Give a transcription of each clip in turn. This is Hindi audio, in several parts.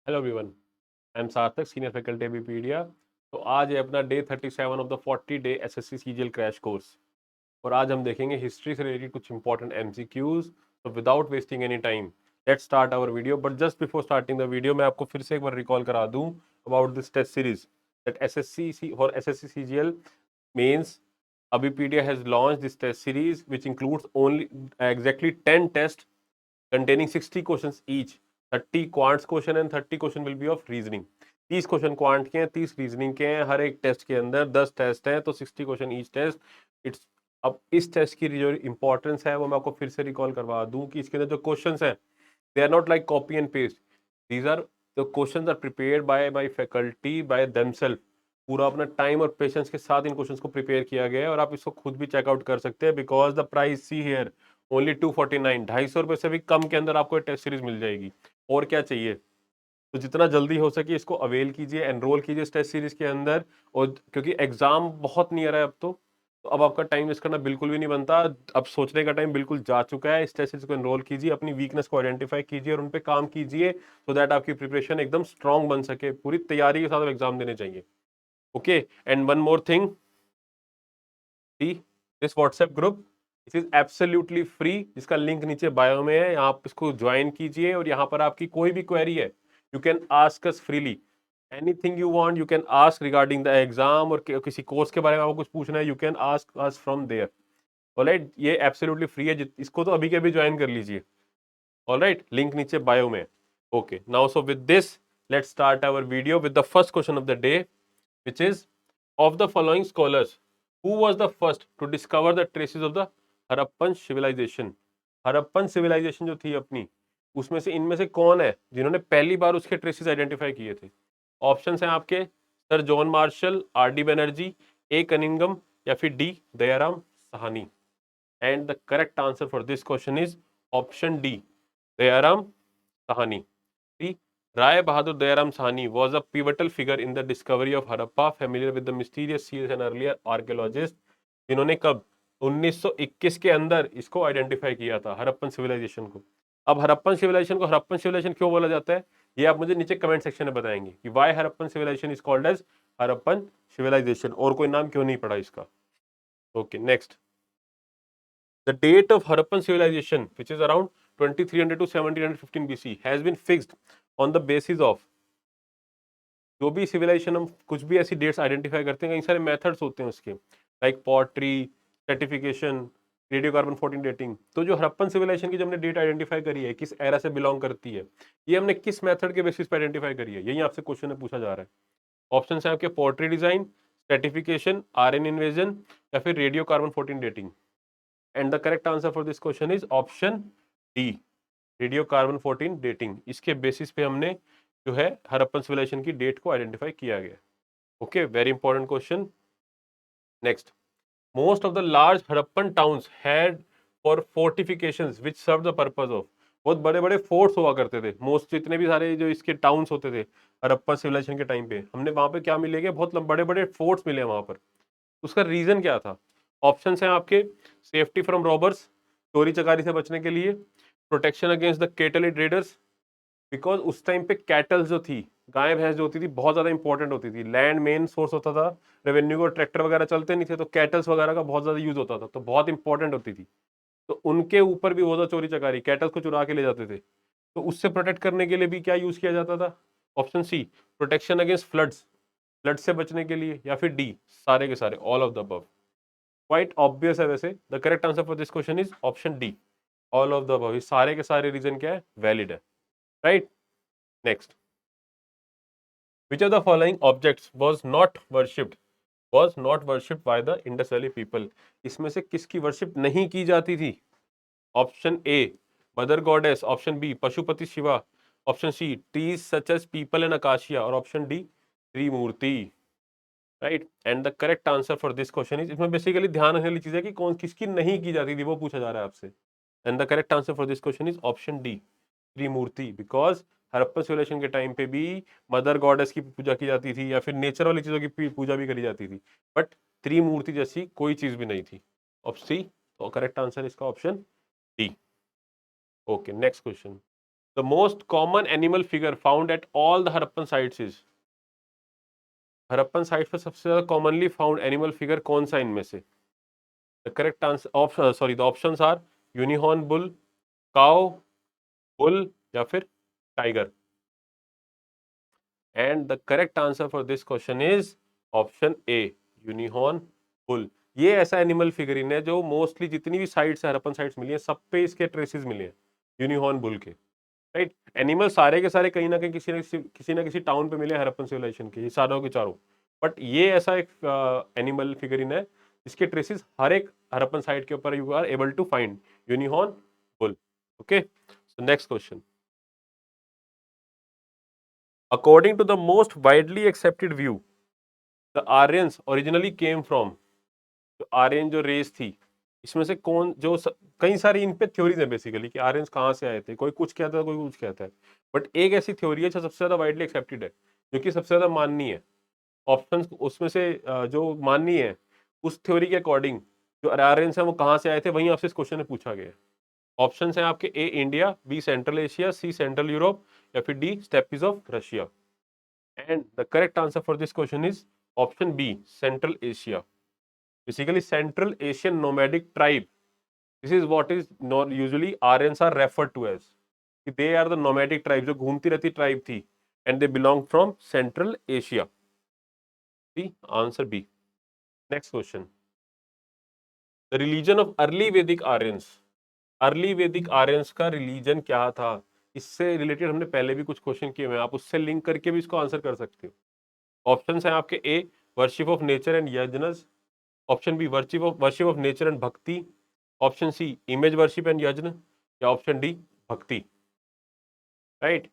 Hello everyone, I am Sarthak, senior faculty Abipedia. तो आज है अपना day 37 of the 40 day SSC CGL crash course. और आज हम देखेंगे हिस्ट्री से रिलेटेड कुछ इंपॉर्टेंट एमसीक्यूज। तो without wasting any time let's start our video. But just before starting the video मैं आपको फिर से एक बार रिकॉल करा दूं about this test series that SSC for SSC CGL mains Abipedia has launched this test series which includes only exactly 10 tests containing 60 questions each. 30 quants question and 30 question will be of reasoning. 30 question quant के हैं, 30 रीजनिंग के हैं। हर एक टेस्ट के अंदर 10 टेस्ट हैं, तो 60 क्वेश्चन ईच टेस्ट। इट्स अब इस टेस्ट की जो इंपॉर्टेंस है वो मैं आपको फिर से रिकॉल करवा दूं कि इसके अंदर जो क्वेश्चंस हैं they are not like copy and paste. These are the questions are prepared by my faculty by themselves. पूरा अपना टाइम और पेशेंस के साथ इन क्वेश्चंस को प्रिपेयर किया गया है और आप इसको खुद भी चेकआउट कर सकते हैं because the price see here only 249, 250 रुपए से भी कम के अंदर आपको टेस्ट सीरीज मिल जाएगी। और क्या चाहिए? तो जितना जल्दी हो सके इसको अवेल कीजिए, एनरोल कीजिए इस टेस्ट सीरीज के अंदर। और क्योंकि एग्जाम बहुत नियर है अब तो अब आपका टाइम वेस्ट करना बिल्कुल भी नहीं बनता। अब सोचने का टाइम बिल्कुल जा चुका है। इस टेस्ट सीरीज को एनरोल कीजिए, अपनी वीकनेस को आइडेंटिफाई कीजिए और उन पे काम कीजिए सो दैट आपकी प्रिपरेशन एकदम स्ट्रांग बन सके। पूरी तैयारी के साथ एग्जाम देने चाहिए। Okay, and one more thing, this WhatsApp group it is absolutely free, जिसका लिंक नीचे बायो में है। आप इसको ज्वाइन कीजिए और यहाँ पर आपकी कोई भी क्वेरी है you can ask us freely. Anything you want you can ask regarding the exam, और किसी कोर्स के बारे में आपको कुछ पूछना है you can ask us from there. Alright, ये एब्सोल्युटली फ्री है, इसको तो अभी के अभी ज्वाइन कर लीजिए। ऑलराइट, लिंक नीचे बायो में। Okay, now so with this let's start our video with the first question of the day which is of the following scholars who was the first to discover the traces of the Harappan civilization। Harappan civilization जो थी अपनी, उसमें से इनमें से कौन है जिन्होंने पहली बार उसके ट्रेसेस आइडेंटिफाई किए थे? ऑप्शंस हैं आपके sir John Marshall, R D Banerjee, A Cunningham या फिर D Dayaram Sahni. And the correct answer for this question is option D Dayaram Sahni. Rai Bahadur Dayaram Sahni was a pivotal figure in the discovery of Harappa, familiar with the mysterious seals and earlier archaeologists जिन्होंने कब 1921 के अंदर इसको आइडेंटिफाई किया था, हरप्पन सिविलाइजेशन को। अब हरप्पन सिविलाइजेशन क्यों बोला जाता है ये आप मुझे नीचे कमेंट सेक्शन में बताएंगे कि why Harappan civilization is called as Harappan civilization, और कोई नाम क्यों नहीं पड़ा इसका। Okay, next, the date of Harappan civilization, which is around 2300 to 1715 BC, has been fixed on the basis of, जो भी सिविलाइजेशन हम कुछ भी ऐसी डेट्स आइडेंटिफाई करते हैं, कई सारे मेथड्स होते हैं उसके, like pottery, certification, radio carbon 14 dating. तो जो हरप्पन सिविलाइजेशन की जो हमने डेट आइडेंटिफाई करी है, किस एरा से बिलोंग करती है, ये हमने किस मेथड के बेसिस पे आइडेंटिफाई करी है, यही आपसे क्वेश्चन में पूछा जा रहा है। ऑप्शन है आपके pottery design, certification, Aryan invasion या फिर radio carbon 14 dating. And the correct answer for this question is option D, radio carbon 14 dating. इसके बेसिस पे हमने जो है हरप्पन सिविलाइजेशन की डेट को आइडेंटिफाई किया गया। Okay, very important question. Next, most of the large Harappan towns had for fortifications which serve the purpose of. बहुत बड़े बड़े फोर्ट्स हुआ करते थे, मोस्ट जितने भी सारे जो इसके टाउन्स होते थे हरप्पन सिविलाइजेशन के टाइम पे, हमने वहां पे क्या मिलेंगे, बहुत बड़े बड़े फोर्ट्स मिले वहां पर। उसका रीजन क्या था? ऑप्शन हैं आपके सेफ्टी फ्रॉम रॉबर्स, चोरी चकारी से बचने के लिए, protection against the kettle traders, because उस टाइम पे कैटल जो थी, गाय भैंस जो होती थी, बहुत ज्यादा इंपॉर्टेंट होती थी। लैंड मेन सोर्स होता था रेवेन्यू को, ट्रैक्टर वगैरह चलते नहीं थे, तो कैटल्स वगैरह का बहुत ज्यादा यूज होता था, तो बहुत इंपॉर्टेंट होती थी। तो उनके ऊपर भी होता चोरी चकारी, कैटल्स को चुरा के ले जाते थे। तो उससे प्रोटेक्ट करने के लिए भी क्या यूज किया जाता था? Option C, protection against floods, flood से बचने के लिए, या फिर डी, सारे के सारे, all of the above. Quite obvious है वैसे। The correct answer for this question is option D, all of the above. ये सारे के सारे रीजन क्या है, वैलिड है, right. Next, which of the following objects was not worshipped by the Indus Valley people? इसमें से किसकी वर्शिप नहीं की जाती थी? Option A mother goddess, option B Pashupati Shiva, option C trees such as peepal and acacia, और option D Trimurti. Right, and the correct answer for this question is, इसमें बेसिकली ध्यान रखने वाली चीज है कि कौन किसकी नहीं की जाती थी, वो पूछा जा रहा है आपसे। And the correct answer for this question is option D, Trimurti. Because Harappan civilization के टाइम पे भी मदर गॉडेस की पूजा की जाती थी या फिर नेचर वाली चीजों की पूजा भी करी जाती थी, बट त्रिमूर्ति जैसी कोई चीज भी नहीं थी। ऑप्शन सी, तो करेक्ट आंसर इसका option D. Okay, next question. The most common animal figure found at all the Harappan sites is, Harappan sites पर सबसे ज्यादा कॉमनली फाउंड एनिमल फिगर कौन सा इनमें से? The correct answer option, sorry, the options are unicorn bull, cow, bull या फिर tiger. And the correct answer for this question is option A, unicorn bull. ये ऐसा एनिमल फिगरिन है जो मोस्टली जितनी भी साइट्स है, हड़प्पन साइट्स मिली है, सब पे इसके ट्रेसेस मिले हैं यूनिहॉर्न बुल के। राइट, एनिमल सारे के सारे कहीं ना कहीं किसी ना किसी टाउन पे मिले हड़प्पन सिविलाइजेशन के, ये चारों के चारों। बट ये ऐसा एक एनिमल फिगरिन है जिसके ट्रेसेस हर एक हड़प्पन साइट के ऊपर you are able to find unicorn bull. Okay, so next question. According to the most widely accepted view, the Aryans originally came from, जो आर्यन जो रेस थी, इसमें से कौन जो कई सारी इन पे थ्योरीज है बेसिकली कि आर्यंस कहाँ से आए थे, कोई कुछ कहता है कोई कुछ कहता है, बट एक ऐसी थ्योरी है जो सबसे ज्यादा वाइडली एक्सेप्टेड है, जो कि सबसे ज्यादा माननीय है। ऑप्शंस उसमें से जो माननीय है उस थ्योरी के अकॉर्डिंग जो आर्यंस है वो कहाँ से आए थे, वहीं आपसे इस क्वेश्चन में पूछा गया है। ऑप्शंस हैं आपके, A India, B Central Asia, C Central Europe या फिर D steppes of Russia. And the correct answer for this question is option B, Central Asia. Basically, Central Asian nomadic tribe. This is what is not usually Aryans are referred to as. They are the nomadic tribe जो घूमती रहती tribe थी, and they belong from Central Asia. See, answer B. Next question. The religion of early Vedic Aryans. Early वैदिक आर्यंस का रिलीजन क्या था? इससे रिलेटेड हमने पहले भी कुछ क्वेश्चन किए हुए हैं, आप उससे लिंक करके भी इसको आंसर कर सकते हो। ऑप्शंस हैं आपके, A worship of nature and yajna, option B worship of nature and bhakti, option C image worship and yajna या ऑप्शन डी भक्ति। राइट,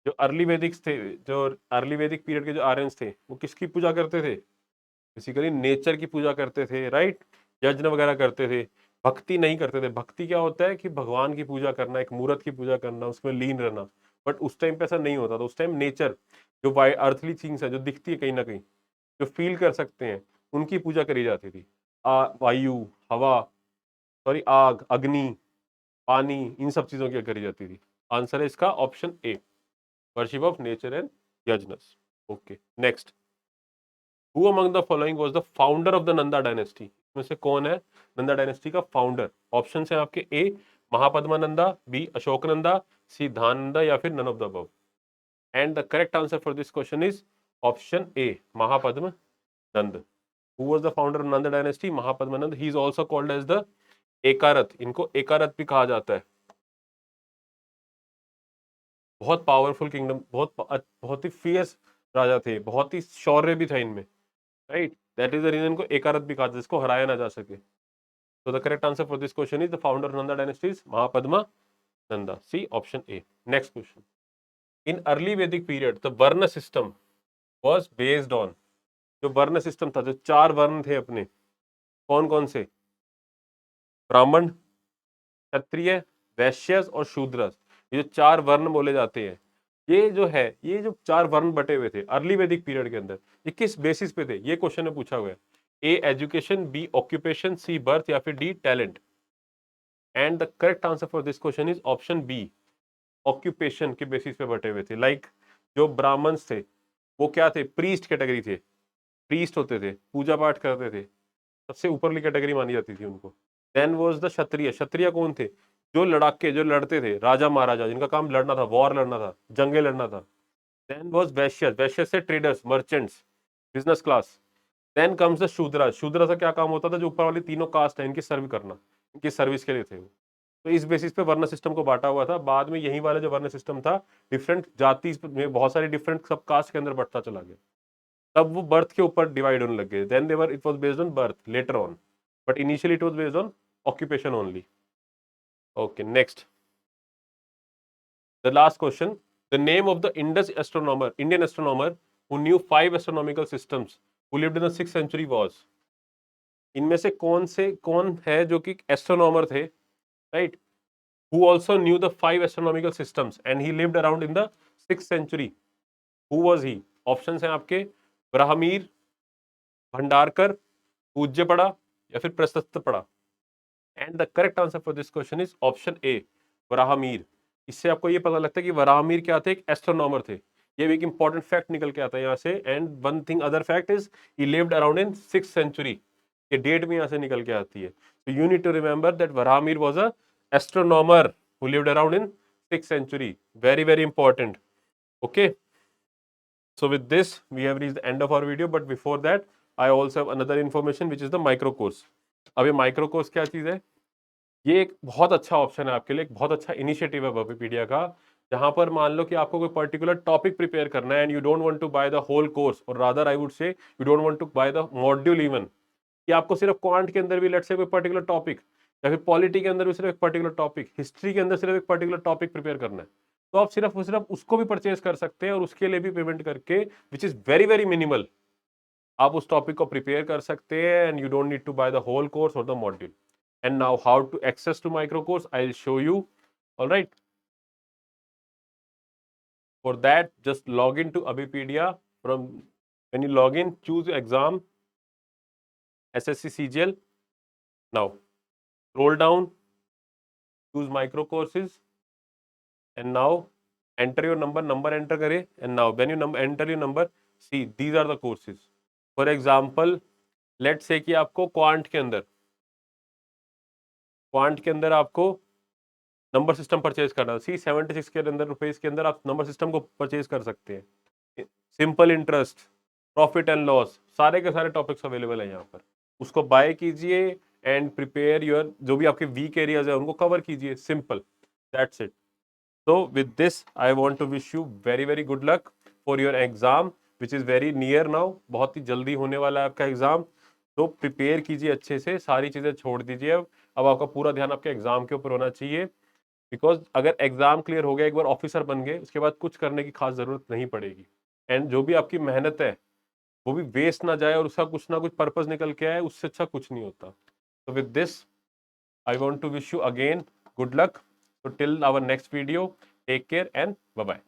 जो अर्ली वैदिक थे, जो अर्ली वैदिक पीरियड के जो आर्यंस थे, वो किसकी पूजा करते थे? बेसिकली नेचर की पूजा करते थे। राइट, यज्ञ वगैरह करते थे, भक्ति नहीं करते थे। भक्ति क्या होता है कि भगवान की पूजा करना, एक मूर्त की पूजा करना, उसमें लीन रहना। बट उस टाइम पे ऐसा नहीं होता था। उस टाइम नेचर, जो अर्थली थिंग्स है, जो दिखती है कहीं ना कहीं, जो फील कर सकते हैं, उनकी पूजा करी जाती थी। वायु, हवा, सॉरी, आग, अग्नि, पानी, इन सब चीजों की करी जाती थी। आंसर है इसका option A, worship of nature and yajnas. Okay, next. Who among the following was the founder of the Nanda dynasty? इसमें से कौन है नंदा डायनेस्टी का फाउंडर? ऑप्शन है आपके, ए महापद्मानंदा, बी अशोकनंदा, सी धानंदा या फिर none of the above. And the correct answer for this question is option A, Mahapadma Nanda. Who was the founder of Nanda dynasty? Mahapadmananda. He is also called as the Ekarath, इनको एकारथ भी कहा जाता है। बहुत पावरफुल किंगडम, बहुत ही फियर्स राजा थे, बहुत ही शौर्य भी था इनमें। Right, that is the reason को एकारथ भी कहा जाता है, जिसको हराया ना जा सके। So the correct answer for this question is the founder of Nanda dynasty is Mahapadma Nanda. See option A. Next question. In early Vedic period, the Varna system was based on, जो वर्ण सिस्टम था, जो चार वर्ण थे अपने, कौन कौन से? ब्राह्मण, क्षत्रिय, वैश्य और शूद्र। ये जो चार वर्ण बोले जाते हैं, ये जो है, ये जो चार वर्ण बटे हुए थे अर्ली वैदिक पीरियड के अंदर, ये किस बेसिस पे थे? ये क्वेश्चन में पूछा हुआ है। A education, B occupation, C birth या फिर D talent. And the correct answer for this question is option B, occupation के बेसिस पे बटे हुए थे। लाइक जो ब्राह्मण्स थे वो क्या थे? प्रीस्ट कैटेगरी थे, प्रीस्ट होते थे, पूजा पाठ करते थे, सबसे ऊपरली कैटेगरी मानी जाती थी उनको। देन वाज द क्षत्रिय। क्षत्रिय कौन थे? जो लड़ाके, जो लड़ते थे, राजा महाराजा, जिनका काम लड़ना था, वॉर लड़ना था, जंगे लड़ना था। Then was Vaishya. वैश्य से traders, merchants, business class. Then comes the Shudra. Shudra का क्या काम होता था? जो ऊपर वाली तीनों कास्ट है, इनकी सर्व करना, इनकी सर्विस के लिए थे वो। तो इस बेसिस पे वर्ण सिस्टम को बांटा हुआ था। बाद में यही वाला जो वर्ण सिस्टम था, डिफरेंट जाति में बहुत सारी डिफरेंट सब कास्ट के अंदर बढ़ता चला गया। तब वो बर्थ के ऊपर डिवाइड होने लग गए। Then there it was based on birth later on, but initially it was based on occupation only. Okay, next, the last question. The name of the Indus astronomer, Indian astronomer who knew 5 astronomical systems, who lived in the 6th century was। इनमें से कौन है जो कि एस्ट्रोनॉमर थे, right, who also knew the 5 astronomical systems and he lived around in the 6th century? Who was he? Options हैं आपके, ब्राह्मीर, भंडारकर, पूज्यपड़ा या फिर Prashastapada. And the correct answer for this question is option A, ब्राह्मीर। इससे आपको ये पता लगता है कि वराहमिर क्या थे, एक एस्ट्रोनॉमर थे। ये भी एक इंपॉर्टेंट फैक्ट निकल के आता है यहाँ से। And one thing other fact is he lived around in 6th century. ये डेट भी यहाँ से निकल के आती है। So you need to remember that Varahamihir was a astronomer who lived around in 6th century. Very very important. Okay, so with this we have reached the end of our video, but before that I also have another information which is the micro course. अब ये माइक्रो कोर्स क्या चीज है? ये एक बहुत अच्छा ऑप्शन है आपके लिए, एक बहुत अच्छा इनिशिएटिव है बफीपीडिया का, जहां पर मान लो कि आपको कोई पर्टिकुलर टॉपिक प्रिपेयर करना है and you don't want to buy the whole course, और rather I would say you don't want to buy the module even, कि आपको सिर्फ क्वांट के अंदर भी लेट्स से कोई पर्टिकुलर टॉपिक, या फिर पॉलिटी के अंदर भी सिर्फ एक पर्टिकुलर टॉपिक, हिस्ट्री के अंदर सिर्फ एक पर्टिकुलर टॉपिक प्रिपेयर करना है, तो आप सिर्फ उसको भी परचेज कर सकते हैं और उसके लिए भी पेमेंट करके, which is very very minimal, आप उस टॉपिक को प्रिपेयर कर सकते हैं and you don't need to buy the whole course और the module. And now how to access to micro course I'll show you. All right, for that just log into Abipedia. From when you log in, choose exam SSC CGL. Now scroll down, choose micro courses, and now enter your number enter kare, and now when you enter your number, see these are the courses. For example, let's say कि आपको क्वांट के अंदर आपको नंबर सिस्टम परचेज करना है, सी 76 के अंदर रुपीज के अंदर आप नंबर सिस्टम को परचेज कर सकते हैं. Simple interest, profit and loss, सारे के सारे टॉपिक्स अवेलेबल है यहाँ पर. उसको बाय कीजिए एंड प्रिपेयर योर, जो भी आपके वीक एरियाज है उनको कवर कीजिए. Simple, that's it. So with this I want to wish you very very good luck for your exam which is very near now. बहुत ही जल्दी होने वाला है आपका एग्जाम, तो प्रिपेयर कीजिए अच्छे से, सारी चीजें छोड़ दीजिए. अब आपका पूरा ध्यान आपके एग्जाम के ऊपर होना चाहिए, बिकॉज अगर एग्जाम क्लियर हो गया, एक बार ऑफिसर बन गए, उसके बाद कुछ करने की खास जरूरत नहीं पड़ेगी. एंड जो भी आपकी मेहनत है वो भी वेस्ट ना जाए और उसका कुछ ना कुछ पर्पज निकल के आए, उससे अच्छा कुछ नहीं होता. तो with this I want to wish you again good luck. So till our next video, take care and bye bye.